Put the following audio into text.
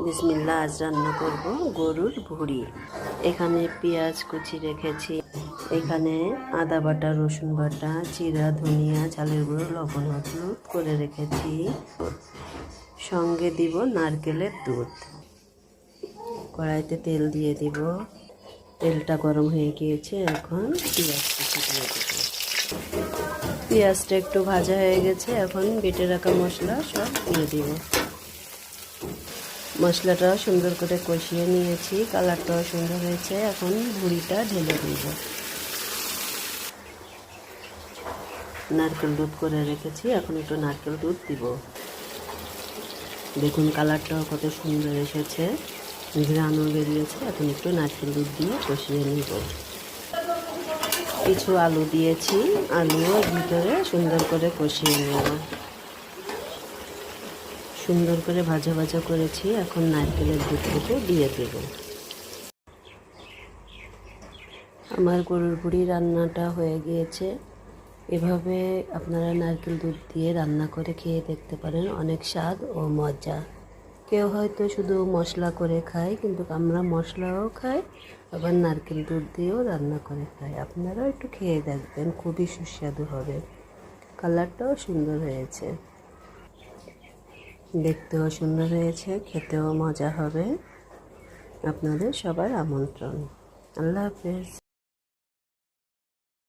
বিসমিল্লাহ, আজ রান্না করব গরুর ভুঁড়ি। এখানে পেঁয়াজ কুচি রেখেছি, এখানে আদা বাটা, রসুন বাটা, জিরা, ধনিয়া, চালের গুঁড়ো, লবণ, হলুদ করে রেখেছি। সঙ্গে দিব নারকেলের দুধ। কড়াইতে তেল দিয়ে দিব। তেলটা গরম হয়ে গিয়েছে, এখন পেঁয়াজ কুচি দিয়ে দেব। পেঁয়াজটা একটু ভাজা হয়ে গেছে, এখন বেটে রাখা মশলা সব দিয়ে দিব। মশলাটাও সুন্দর করে কষিয়ে নিয়েছি, কালারটাও সুন্দর হয়েছে। এখন ভুঁড়িটা ঢেলে দিব। নারকেল দুধ করে রেখেছি, এখন একটু নারকেল দুধ দিব। দেখুন কালারটাও কত সুন্দর এসেছে, ঘ্রাণও বেরিয়েছে। এখন একটু নারকেল দুধ দিয়ে কষিয়ে নিব। কিছু আলু দিয়েছি, আলুও ভিতরে সুন্দর করে কষিয়ে নেব। সুন্দর করে ভাজা ভাজা করেছি, এখন নারকেলের দুধটুকু দিয়ে দেব। আমার গরুর ভুঁড়ি রান্নাটা হয়ে গিয়েছে। এভাবে আপনারা নারকেল দুধ দিয়ে রান্না করে খেয়ে দেখতে পারেন, অনেক স্বাদ ও মজা। কেউ হয়তো শুধু মশলা করে খায়, কিন্তু আমরা মশলাও খাই, আবার নারকেল দুধ দিয়েও রান্না করে খাই। আপনারাও একটু খেয়ে দেখবেন, খুবই সুস্বাদু হবে। কালারটাও সুন্দর হয়েছে, দেখতেও সুন্দর হয়েছে, খেতেও মজা হবে। আপনাদের সবার আমন্ত্রণ। আল্লাহ হাফেজ।